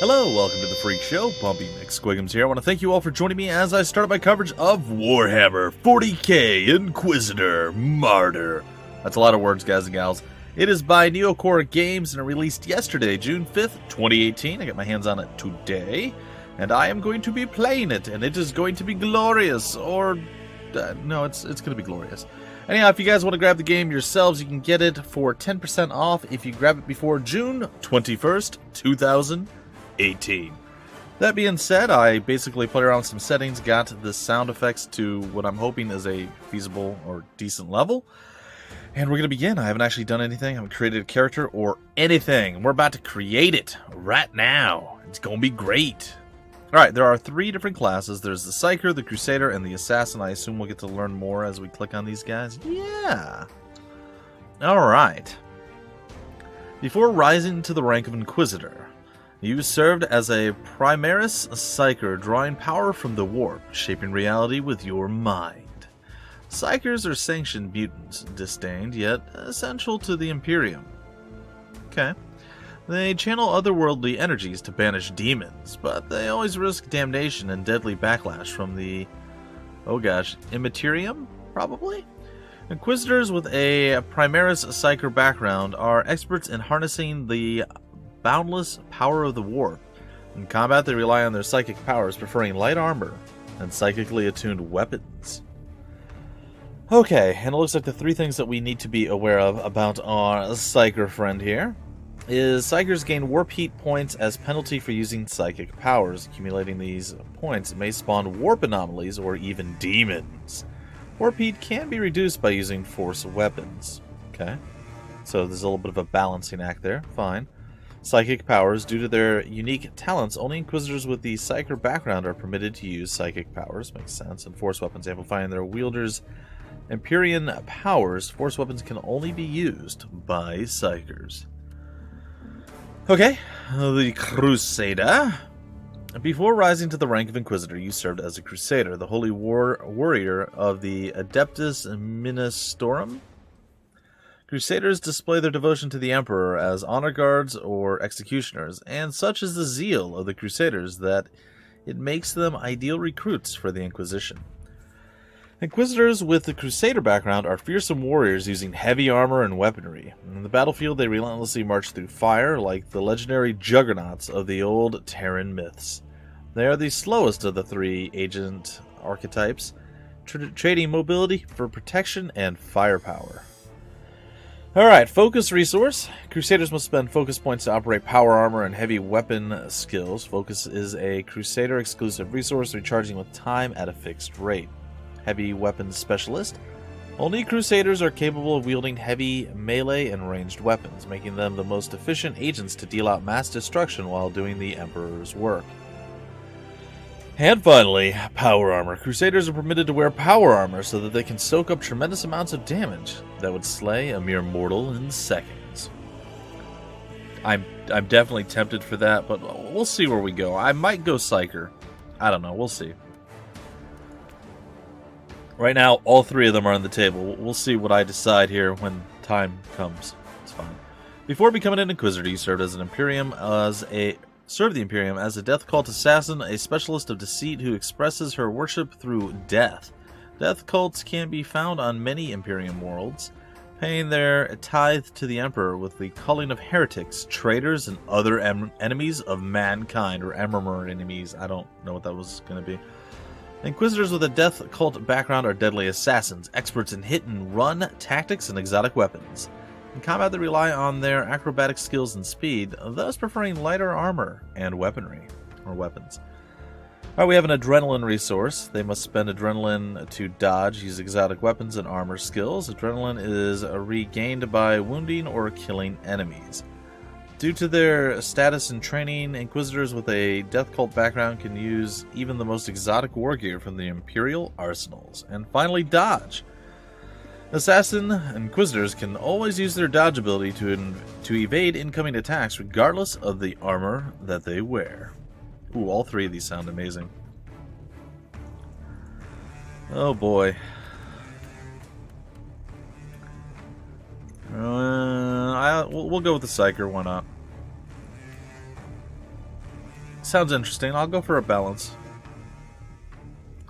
Hello, welcome to the Freak Show. Bumpy McSquigums here. I want to thank you all for joining me as I start my coverage of Warhammer 40k Inquisitor Martyr. That's a lot of words, guys and gals. It is by Neocore Games and it released yesterday, June 5th, 2018. I got my hands on it today, and I am going to be playing it, and it is going to be glorious. Or, no, it's going to be glorious. Anyhow, if you guys want to grab the game yourselves, you can get it for 10% off if you grab it before June 21st, 2018. That being said, I basically played around with some settings, got the sound effects to what I'm hoping is a feasible or decent level. And we're going to begin. I haven't actually done anything. I haven't created a character or anything. We're about to create it right now. It's going to be great. Alright, there are three different classes. There's the Psyker, the Crusader, and the Assassin. I assume we'll get to learn more as we click on these guys. Yeah. Alright. Before rising to the rank of Inquisitor, you served as a Primaris Psyker, drawing power from the warp, shaping reality with your mind. Psykers are sanctioned mutants, disdained yet essential to the Imperium. Okay. They channel otherworldly energies to banish demons, but they always risk damnation and deadly backlash from the, oh gosh, Immaterium, probably? Inquisitors with a Primaris Psyker background are experts in harnessing the boundless power of the warp. In combat, they rely on their psychic powers, preferring light armor and psychically attuned weapons. Okay, and it looks like the three things that we need to be aware of about our Psyker friend here is Psykers gain warp heat points as penalty for using psychic powers. Accumulating these points may spawn warp anomalies or even demons. Warp heat can be reduced by using force weapons. Okay, so there's a little bit of a balancing act there. Fine. Psychic powers. Due to their unique talents, only Inquisitors with the Psyker background are permitted to use psychic powers. Makes sense. And force weapons amplifying their wielders' Empyrean powers. Force weapons can only be used by Psykers. Okay, the Crusader. Before rising to the rank of Inquisitor, you served as a Crusader, the holy warrior of the Adeptus Ministorum. Crusaders display their devotion to the Emperor as honor guards or executioners, and such is the zeal of the Crusaders that it makes them ideal recruits for the Inquisition. Inquisitors with the Crusader background are fearsome warriors using heavy armor and weaponry. In the battlefield, they relentlessly march through fire like the legendary juggernauts of the old Terran myths. They are the slowest of the three agent archetypes, trading mobility for protection and firepower. Alright, focus resource. Crusaders must spend focus points to operate power armor and heavy weapon skills. Focus is a Crusader exclusive resource, recharging with time at a fixed rate. Heavy weapons specialist. Only Crusaders are capable of wielding heavy melee and ranged weapons, making them the most efficient agents to deal out mass destruction while doing the Emperor's work. And finally, power armor. Crusaders are permitted to wear power armor so that they can soak up tremendous amounts of damage that would slay a mere mortal in seconds. I'm definitely tempted for that, but we'll see where we go. I might go Psyker. I don't know. We'll see. Right now, all three of them are on the table. We'll see what I decide here when time comes. It's fine. Before becoming an Inquisitor, you served as an Imperium served the Imperium as a death cult assassin, a specialist of deceit who expresses her worship through death. Death cults can be found on many Imperium worlds, paying their tithe to the Emperor with the culling of heretics, traitors, and other enemies of mankind, or Emmermer enemies. I don't know what that was going to be. Inquisitors with a death cult background are deadly assassins, experts in hit-and-run tactics and exotic weapons. In combat, they rely on their acrobatic skills and speed, thus preferring lighter armor and weaponry, or weapons. Alright, we have an adrenaline resource. They must spend adrenaline to dodge, use exotic weapons and armor skills. Adrenaline is regained by wounding or killing enemies. Due to their status and training, Inquisitors with a death cult background can use even the most exotic war gear from the Imperial arsenals. And finally, dodge. Assassin Inquisitors can always use their dodge ability to evade incoming attacks regardless of the armor that they wear. Ooh, all three of these sound amazing. Oh boy. We'll go with the Psyker, why not? sounds interesting. I'll go for a balance.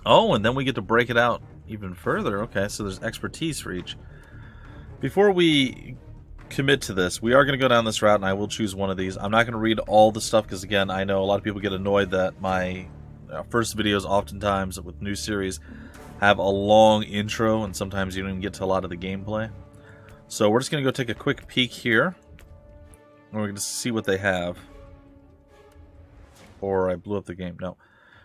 Oh, and then we get to break it out even further. Okay, so there's expertise for each. Before we commit to this, we are going to go down this route, and I will choose one of these. I'm not going to read all the stuff because, again, I know a lot of people get annoyed that my first videos oftentimes with new series have a long intro, and sometimes you don't even get to a lot of the gameplay. So we're just going to go take a quick peek here, and we're going to see what they have. Or I blew up the game. No.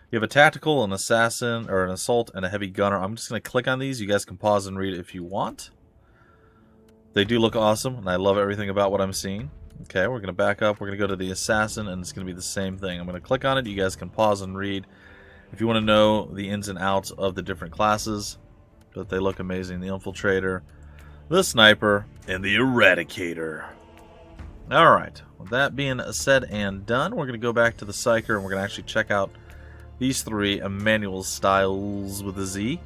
You have a tactical, an assassin, or an assault, and a heavy gunner. I'm just going to click on these. You guys can pause and read if you want. They do look awesome, and I love everything about what I'm seeing. Okay, we're going to back up. We're going to go to the assassin, and it's going to be the same thing. I'm going to click on it. You guys can pause and read if you want to know the ins and outs of the different classes. But they look amazing. The infiltrator, the sniper, and the eradicator. Alright, with that being said and done, we're going to go back to the Psyker, and we're going to actually check out these three Emmanuel styles with a Z.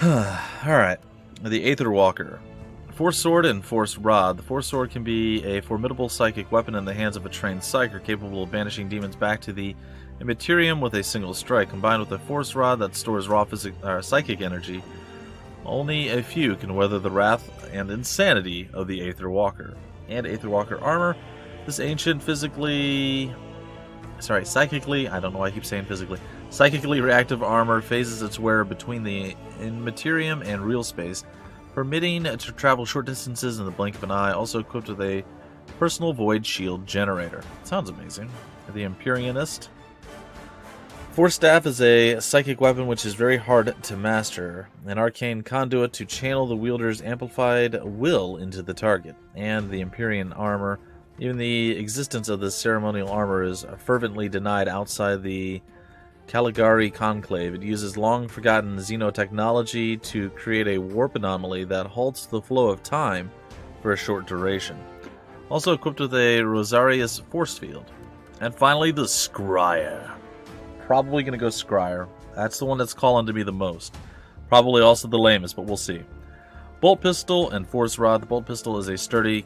Alright. The Aether Walker. Force Sword and Force Rod. The Force Sword can be a formidable psychic weapon in the hands of a trained psyker, capable of banishing demons back to the Immaterium with a single strike. Combined with a Force Rod that stores raw psychic energy, only a few can weather the wrath and insanity of the Aether Walker. And Aether Walker armor. This ancient psychically, I don't know why I keep saying physically. Psychically reactive armor phases its wearer between the Immaterium and real space, permitting to travel short distances in the blink of an eye, also equipped with a personal void shield generator. Sounds amazing. The Empyreanist. Force Staff is a psychic weapon which is very hard to master, an arcane conduit to channel the wielder's amplified will into the target. And the Empyrean armor. Even the existence of this ceremonial armor is fervently denied outside the Caligari Conclave. It uses long-forgotten xenotechnology to create a warp anomaly that halts the flow of time for a short duration. Also equipped with a Rosarius force field. And finally, the Scryer. Probably going to go Scryer. That's the one that's calling to me the most. Probably also the lamest, but we'll see. Bolt Pistol and Force Rod. The Bolt Pistol is a sturdy,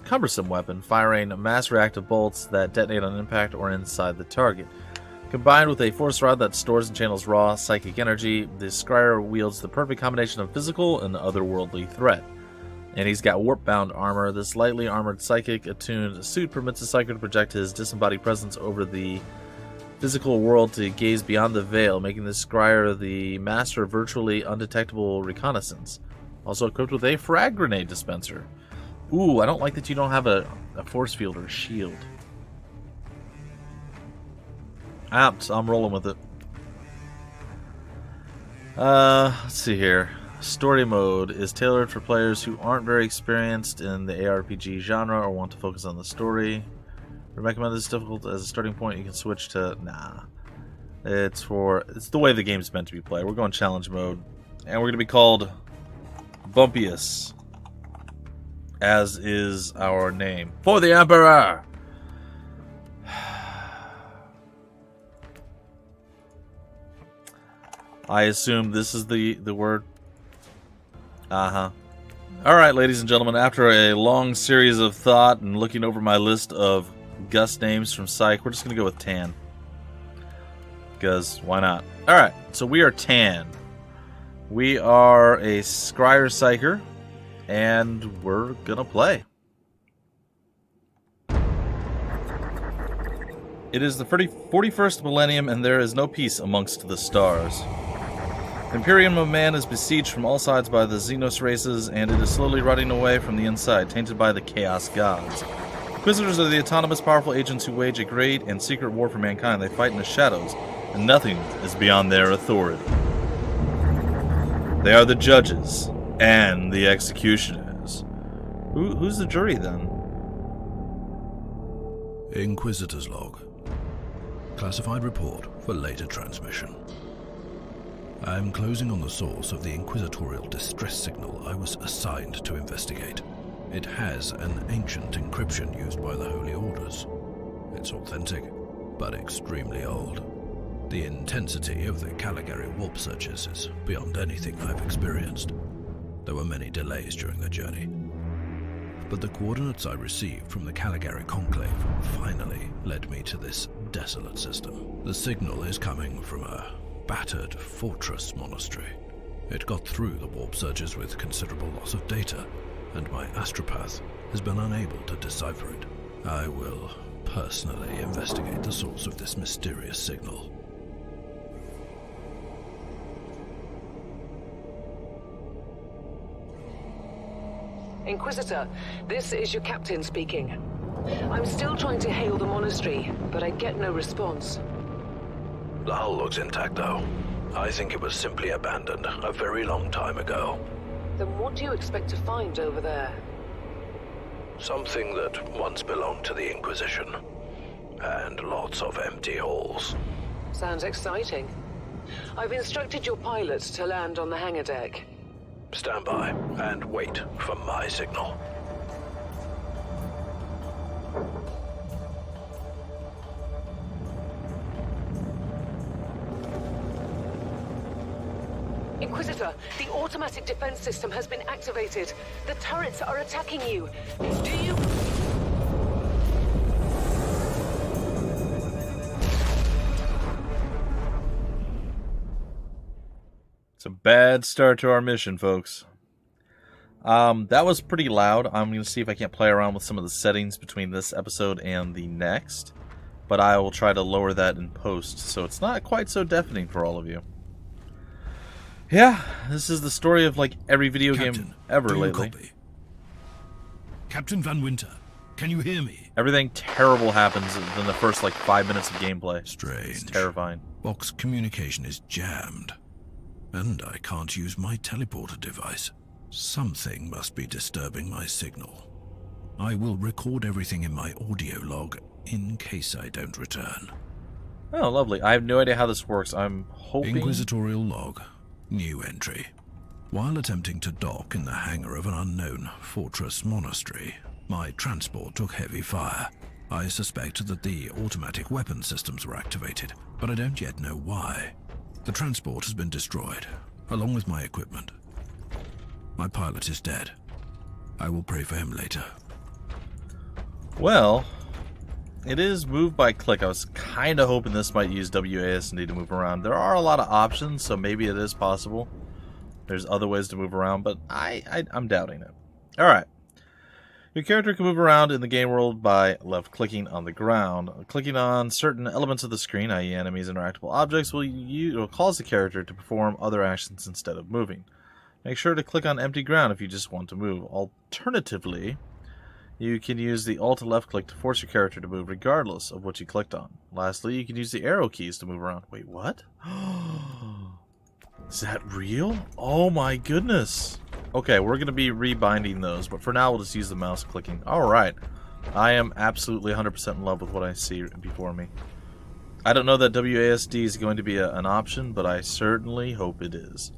cumbersome weapon, firing mass reactive bolts that detonate on impact or inside the target. Combined with a Force Rod that stores and channels raw psychic energy, the Scryer wields the perfect combination of physical and otherworldly threat. And he's got warp-bound armor. This lightly armored psychic-attuned suit permits the Psyker to project his disembodied presence over the physical world to gaze beyond the veil, making the Scryer the master of virtually undetectable reconnaissance. Also equipped with a frag grenade dispenser. Ooh, I don't like that you don't have a force field or shield. So I'm rolling with it. Let's see here. Story mode is tailored for players who aren't very experienced in the ARPG genre or want to focus on the story. We recommend this difficult as a starting point. You can switch to It's the way the game's meant to be played. We're going challenge mode, and we're going to be called Bumpius, as is our name. For the Emperor. I assume this is the word. Alright, ladies and gentlemen, after a long series of thought and looking over my list of Gus names from Psych, we're just going to go with Tan. Because, why not? Alright, so we are Tan. We are a Scryer Psyker, and we're going to play. It is the 41st millennium, and there is no peace amongst the stars. The Imperium of Man is besieged from all sides by the Xenos races, and it is slowly rotting away from the inside, tainted by the Chaos Gods. Inquisitors are the autonomous, powerful agents who wage a great and secret war for mankind. They fight in the shadows, and nothing is beyond their authority. They are the judges and the executioners. Who's the jury, then? Inquisitor's log. Classified report for later transmission. I am closing on the source of the inquisitorial distress signal I was assigned to investigate. It has an ancient encryption used by the Holy Orders. It's authentic, but extremely old. The intensity of the Caligari warp searches is beyond anything I've experienced. There were many delays during the journey. but the coordinates I received from the Caligari Conclave finally led me to this desolate system. The signal is coming from a battered fortress monastery. It got through the warp surges with considerable loss of data, and my astropath has been unable to decipher it. I will personally investigate the source of this mysterious signal. Inquisitor, this is your captain speaking. I'm still trying to hail the monastery, but I get no response. The hull looks intact, though. I think it was simply abandoned a very long time ago. Then what do you expect to find over there? Something that once belonged to the Inquisition. And lots of empty halls. Sounds exciting. I've instructed your pilots to land on the hangar deck. Stand by and wait for my signal. Inquisitor, the automatic defense system has been activated. The turrets are attacking you. Do you... It's a bad start to our mission, folks. That was pretty loud. I'm going to see if I can't play around with some of the settings between this episode and the next. But I will try to lower that in post, so it's not quite so deafening for all of you. Yeah, this is the story of like every video game ever lately. Copy? Captain Van Winter, can you hear me? Everything terrible happens in the first like 5 minutes of gameplay. Strange. It's terrifying. Box communication is jammed. And I can't use my teleporter device. Something must be disturbing my signal. I will record everything in my audio log in case I don't return. Oh, lovely. I have no idea how this works. I'm hoping... Inquisitorial log. New entry. While attempting to dock in the hangar of an unknown fortress monastery, my transport took heavy fire. I suspect that the automatic weapon systems were activated, but I don't yet know why. The transport has been destroyed, along with my equipment. My pilot is dead. I will pray for him later. Well, it is move by click. I was kind of hoping this might use WASD to move around. There are a lot of options, so maybe it is possible. There's other ways to move around, but I'm doubting it. Alright. Your character can move around in the game world by left-clicking on the ground. Clicking on certain elements of the screen, i.e. enemies and interactable objects, will cause the character to perform other actions instead of moving. Make sure to click on empty ground if you just want to move. Alternatively, you can use the Alt left click to force your character to move regardless of what you clicked on. Lastly, you can use the arrow keys to move around. Wait, what? Is that real? Oh my goodness. Okay, we're going to be rebinding those, but for now we'll just use the mouse clicking. Alright. I am absolutely 100% in love with what I see before me. I don't know that WASD is going to be an option, but I certainly hope it is.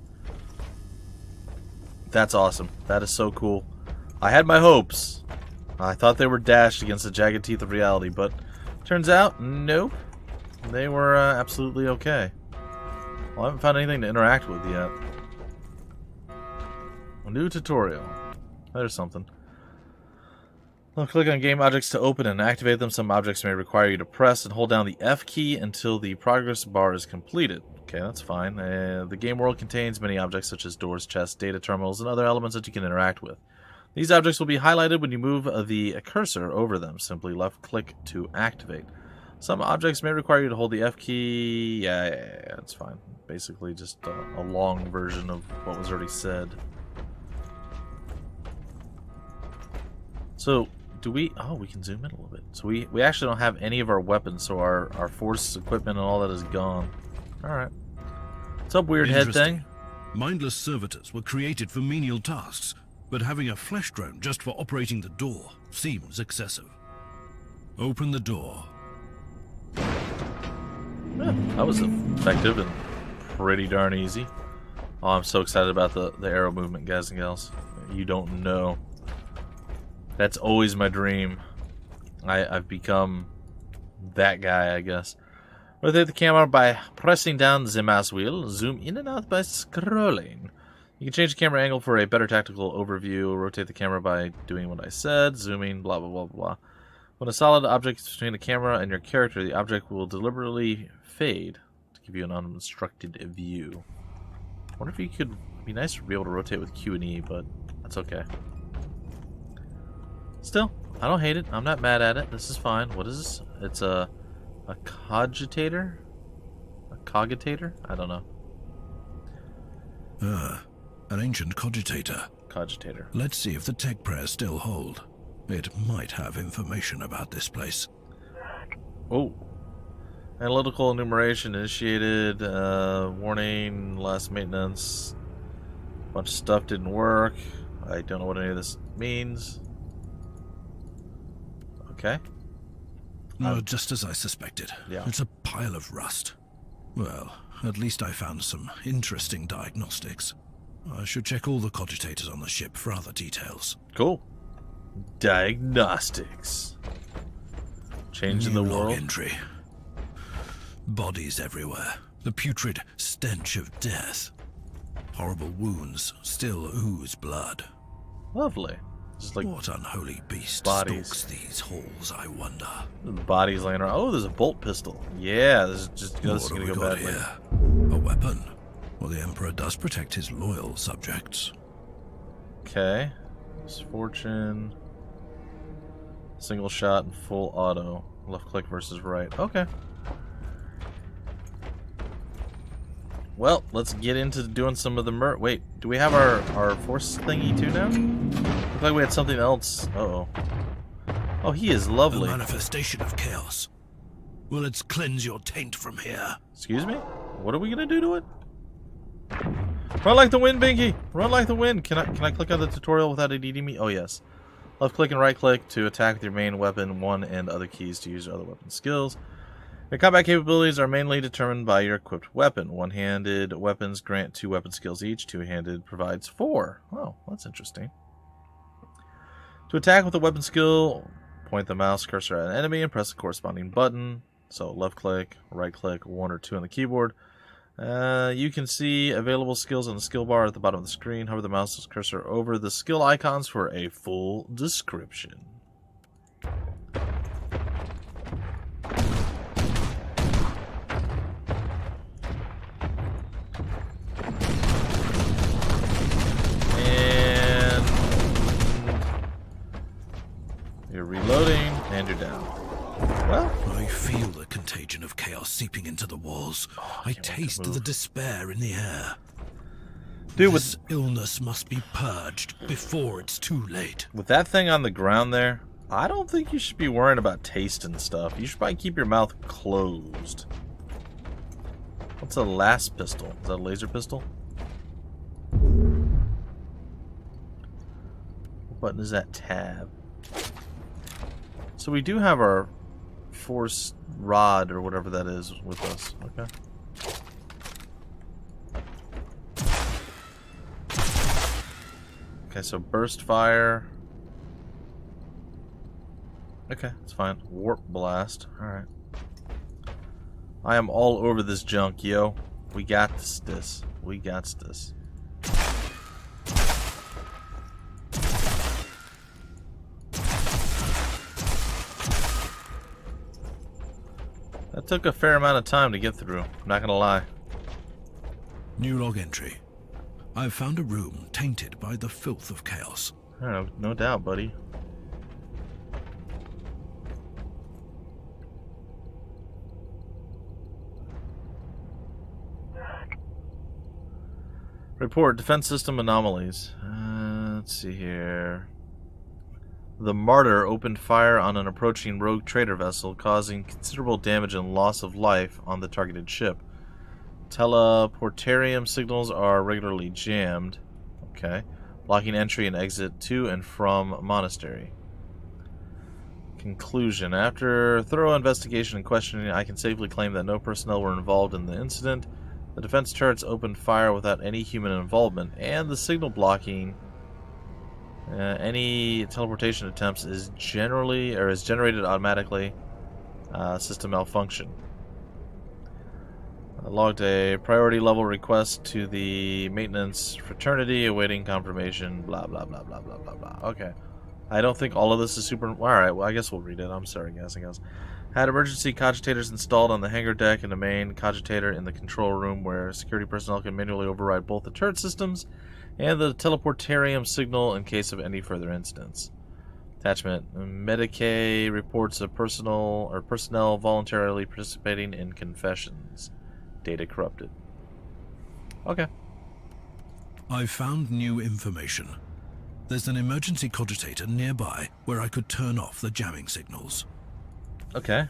That's awesome. That is so cool. I had my hopes. I thought they were dashed against the jagged teeth of reality, but turns out, nope. They were absolutely okay. Well, I haven't found anything to interact with yet. A new tutorial. There's something. I'll click on game objects to open and activate them. Some objects may require you to press and hold down the F key until the progress bar is completed. Okay, that's fine. The game world contains many objects such as doors, chests, data terminals, and other elements that you can interact with. These objects will be highlighted when you move the cursor over them. Simply left-click to activate. Some objects may require you to hold the F key. Yeah, that's fine. Basically just a long version of what was already said. So, do we... Oh, we can zoom in a little bit. So we actually don't have any of our weapons, so our force equipment and all that is gone. Alright. What's up, weird head thing? Mindless servitors were created for menial tasks, but having a flesh drone just for operating the door seems excessive. Open the door. Yeah, that was effective and pretty darn easy. Oh, I'm so excited about the arrow movement, guys and gals. You don't know. That's always my dream. I've become that guy, I guess. Rotate the camera by pressing down the mouse wheel. Zoom in and out by scrolling. You can change the camera angle for a better tactical overview. Rotate the camera by doing what I said. Zooming, blah, blah, blah, blah. When a solid object is between the camera and your character, the object will deliberately fade to give you an unobstructed view. I wonder if you could... It'd be nice to be able to rotate with Q and E, but that's okay. Still, I don't hate it. I'm not mad at it. This is fine. What is this? It's a cogitator? A cogitator? I don't know. An ancient cogitator. Cogitator. Let's see if the tech prayers still hold. It might have information about this place. Oh. Analytical enumeration initiated. Warning, last maintenance. A bunch of stuff didn't work. I don't know what any of this means. Okay. No, just as I suspected. Yeah. It's a pile of rust. Well, at least I found some interesting diagnostics. I should check all the cogitators on the ship for other details. Cool. Diagnostics. Changing the New log world. entry. Bodies everywhere. The putrid stench of death. Horrible wounds still ooze blood. Lovely. Just like What unholy beast bodies. stalks these halls, I wonder? bodies laying around. Oh, there's a bolt pistol. Yeah, this is just What gonna have we go got badly. here? A weapon. Well, the Emperor does protect his loyal subjects. Okay. Misfortune. Single shot and full auto. Left click versus right. Okay. Well, let's get into doing some of the Wait, do we have our force thingy too now? Looked like we had something else. Uh-oh. Oh, he is A lovely. manifestation of chaos. Well, let's cleanse your taint from here. Excuse me? What are we gonna do to it? Run like the wind, Binky! Run like the wind! Can I click on the tutorial without it eating me? Oh, yes. Left click and right click to attack with your main weapon, 1 and other keys to use your other weapon skills. Your combat capabilities are mainly determined by your equipped weapon. One-handed weapons grant 2 weapon skills each. Two-handed provides 4. Oh, that's interesting. To attack with a weapon skill, point the mouse cursor at an enemy and press the corresponding button. So left click, right click, 1 or 2 on the keyboard. You can see available skills on the skill bar at the bottom of the screen. Hover the mouse cursor over the skill icons for a full description. And you're reloading, and you're down. Well, I feel the contagion of chaos seeping into the walls. I taste the despair in the air. dude, This illness must be purged before it's too late. with that thing on the ground there, I don't think you should be worrying about taste and stuff. You should probably keep your mouth closed. What's a last pistol? Is that a laser pistol? What button is that? Tab. So we do have our force rod or whatever that is with us. Okay, so burst fire. Okay, it's fine. Warp blast. Alright. I am all over this junk, yo. We got this. We got this. That took a fair amount of time to get through. I'm not gonna lie. New log entry. I've found a room tainted by the filth of chaos. I don't know, no doubt, buddy. Report defense system anomalies. Let's see here. The Martyr opened fire on an approaching rogue trader vessel, causing considerable damage and loss of life on the targeted ship. Teleportarium signals are regularly jammed. Okay. Blocking entry and exit to and from monastery. Conclusion. After thorough investigation and questioning, I can safely claim that no personnel were involved in the incident. The defense turrets opened fire without any human involvement, and the signal blocking any teleportation attempts is generated automatically. System malfunction. I logged a priority level request to the maintenance fraternity, awaiting confirmation, blah, blah, blah, blah, blah, blah, blah. Okay. I don't think all of this is super... Alright, well, I guess we'll read it. I'm sorry, guys and gals. Had emergency cogitators installed on the hangar deck and a main cogitator in the control room where security personnel can manually override both the turret systems and the teleportarium signal in case of any further incidents. Attachment. Medicaid reports of personnel voluntarily participating in confessions. Data corrupted. Okay. I've found new information. There's an emergency cogitator nearby where I could turn off the jamming signals. Okay.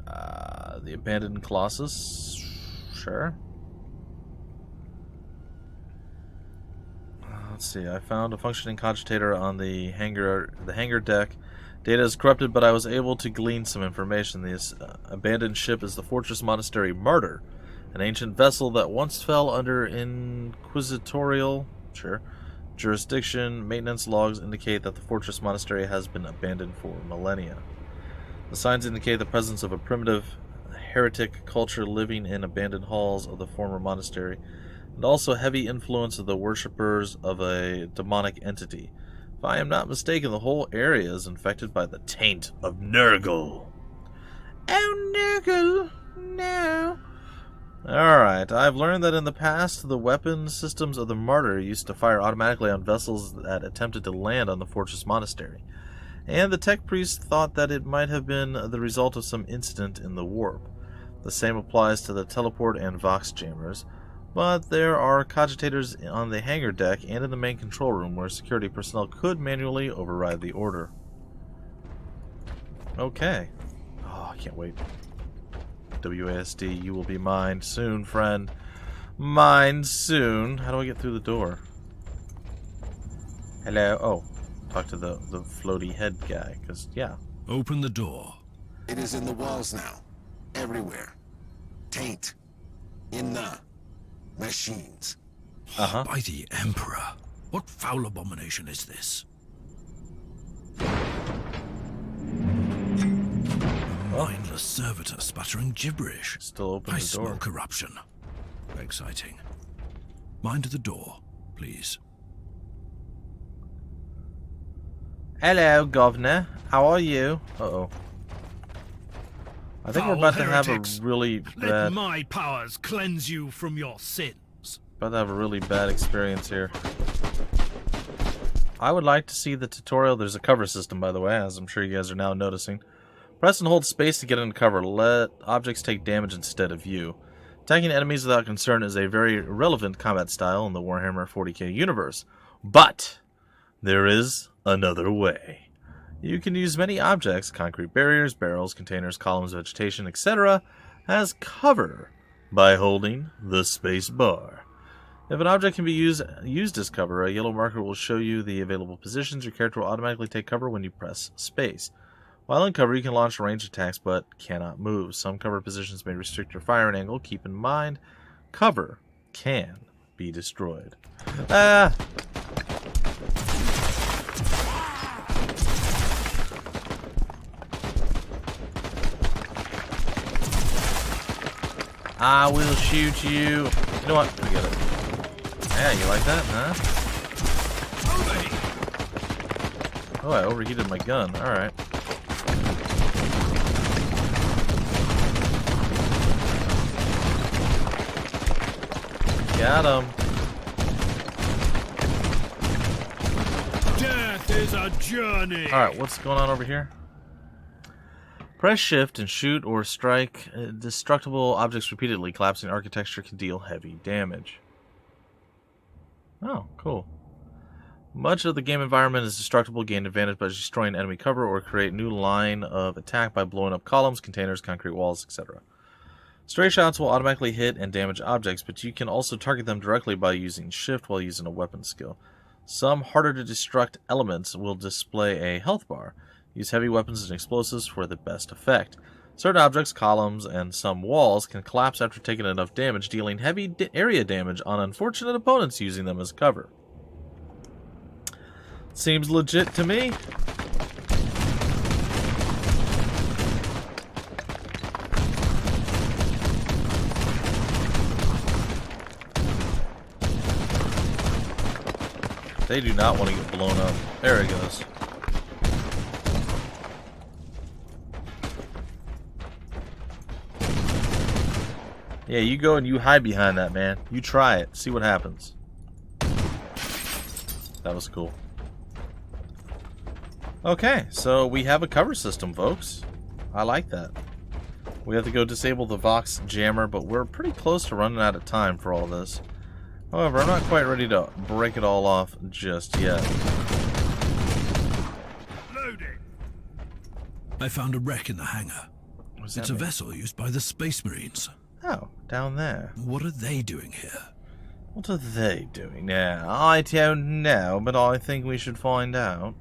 The abandoned Colossus. Sure. Let's see. I found a functioning cogitator on the hangar deck. Data is corrupted, but I was able to glean some information. This abandoned ship is the Fortress Monastery Martyr, an ancient vessel that once fell under Inquisitorial jurisdiction. Maintenance logs indicate that the Fortress Monastery has been abandoned for millennia. The signs indicate the presence of a primitive heretic culture living in abandoned halls of the former monastery, and also heavy influence of the worshippers of a demonic entity. If I am not mistaken, the whole area is infected by the taint of Nurgle. Oh, Nurgle, no. Alright, I've learned that in the past, the weapon systems of the Martyr used to fire automatically on vessels that attempted to land on the Fortress Monastery, and the tech priest thought that it might have been the result of some incident in the warp. The same applies to the teleport and vox jammers, but there are cogitators on the hangar deck and in the main control room where security personnel could manually override the order. Okay. Oh, I can't wait. WASD, you will be mine soon, friend. Mine soon. How do I get through the door? Hello? Oh, talk to the floaty head guy, because, yeah. Open the door. It is in the walls now. Everywhere. Taint. In the machines. Uh-huh. By the Emperor. What foul abomination is this? A mindless servitor sputtering gibberish. Still open I the door. smell corruption. Exciting. Mind the door, please. Hello, Governor. How are you? Uh-oh. I think we're about to have a really Let bad... my powers cleanse you from your sins. About to have a really bad experience here. I would like to see the tutorial. There's a cover system, by the way, as I'm sure you guys are now noticing. Press and hold space to get into cover. Let objects take damage instead of you. Attacking enemies without concern is a very relevant combat style in the Warhammer 40k universe. But there is another way. You can use many objects, concrete barriers, barrels, containers, columns, vegetation, etc., as cover by holding the space bar. If an object can be used as cover, a yellow marker will show you the available positions. Your character will automatically take cover when you press space. While in cover, you can launch ranged attacks, but cannot move. Some cover positions may restrict your firing angle. Keep in mind, cover can be destroyed. I will shoot you. You know what? Forget it. Yeah, you like that, huh? Oh, I overheated my gun. Alright. Got him. Death is a journey. Alright, what's going on over here? Press shift and shoot or strike destructible objects repeatedly. Collapsing architecture can deal heavy damage. Oh, cool. Much of the game environment is destructible. Gain advantage by destroying enemy cover or create new line of attack by blowing up columns, containers, concrete walls, etc. Stray shots will automatically hit and damage objects, but you can also target them directly by using shift while using a weapon skill. Some harder to destruct elements will display a health bar. Use heavy weapons and explosives for the best effect. Certain objects, columns, and some walls can collapse after taking enough damage, dealing heavy area damage on unfortunate opponents using them as cover. Seems legit to me. They do not want to get blown up. There he goes. Yeah, you go and you hide behind that, man. You try it. See what happens. That was cool. Okay, so we have a cover system, folks. I like that. We have to go disable the Vox jammer, but we're pretty close to running out of time for all this. However, I'm not quite ready to break it all off just yet. Loading. I found a wreck in the hangar. It's a vessel used by the Space Marines. Oh, down there. What are they doing here? What are they doing now? I don't know, but I think we should find out.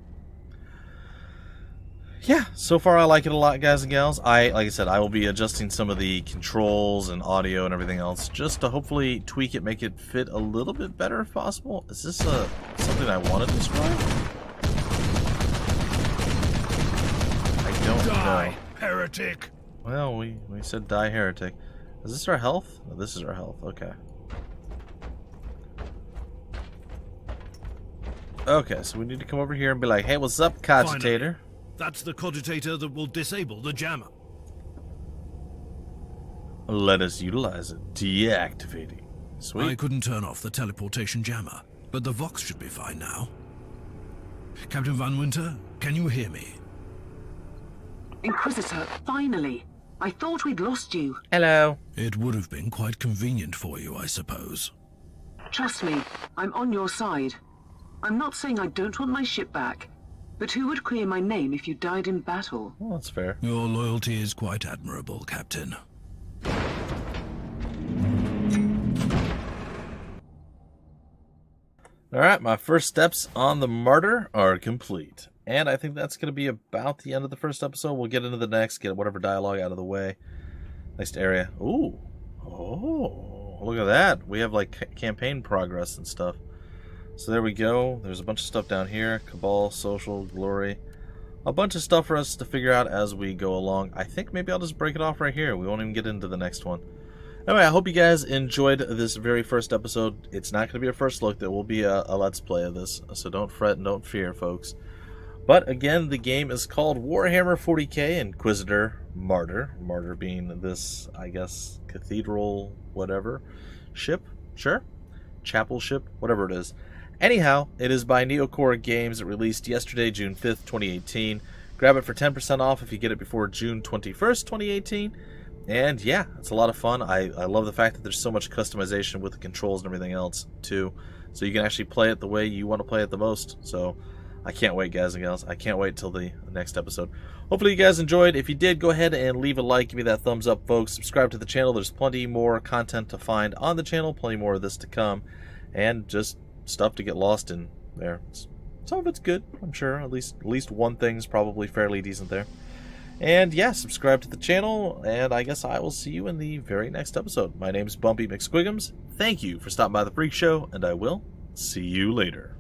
Yeah, so far I like it a lot, guys and gals. Like I said, I will be adjusting some of the controls and audio and everything else just to hopefully tweak it, make it fit a little bit better if possible. Is this something I want to describe? I don't Die, know. heretic. Well, we said die heretic. Is this our health? No, this is our health. Okay. Okay, so we need to come over here and be like, hey, what's up, cogitator? Finally. That's the cogitator that will disable the jammer. Let us utilize it. Deactivating. Sweet. I couldn't turn off the teleportation jammer, but the Vox should be fine now. Captain Van Winter, can you hear me? Inquisitor, finally. I thought we'd lost you. Hello. It would have been quite convenient for you, I suppose. Trust me, I'm on your side. I'm not saying I don't want my ship back, but who would clear my name if you died in battle? Well, that's fair. Your loyalty is quite admirable, Captain. Alright, my first steps on the Martyr are complete. And I think that's going to be about the end of the first episode. We'll get into the next, get whatever dialogue out of the way. Next area. Ooh. Oh, look at that. We have, like, campaign progress and stuff. So there we go. There's a bunch of stuff down here. Cabal, Social, Glory. A bunch of stuff for us to figure out as we go along. I think maybe I'll just break it off right here. We won't even get into the next one. Anyway, I hope you guys enjoyed this very first episode. It's not going to be a first look. There will be a Let's Play of this. So don't fret and don't fear, folks. But again, the game is called Warhammer 40k Inquisitor Martyr. Martyr being this, I guess, cathedral, whatever, ship? Sure? Chapel ship? Whatever it is. Anyhow, it is by Neocore Games. It released yesterday, June 5th, 2018. Grab it for 10% off if you get it before June 21st, 2018. And yeah, it's a lot of fun. I love the fact that there's so much customization with the controls and everything else, too. So you can actually play it the way you want to play it the most. So I can't wait, guys and gals. I can't wait till the next episode. Hopefully you guys enjoyed. If you did, go ahead and leave a like. Give me that thumbs up, folks. Subscribe to the channel. There's plenty more content to find on the channel. Plenty more of this to come. And just stuff to get lost in there. Some of it's good, I'm sure. At least one thing's probably fairly decent there. And yeah, subscribe to the channel, and I guess I will see you in the very next episode. My name's Bumpy McSquigums. Thank you for stopping by the Freak Show, and I will see you later.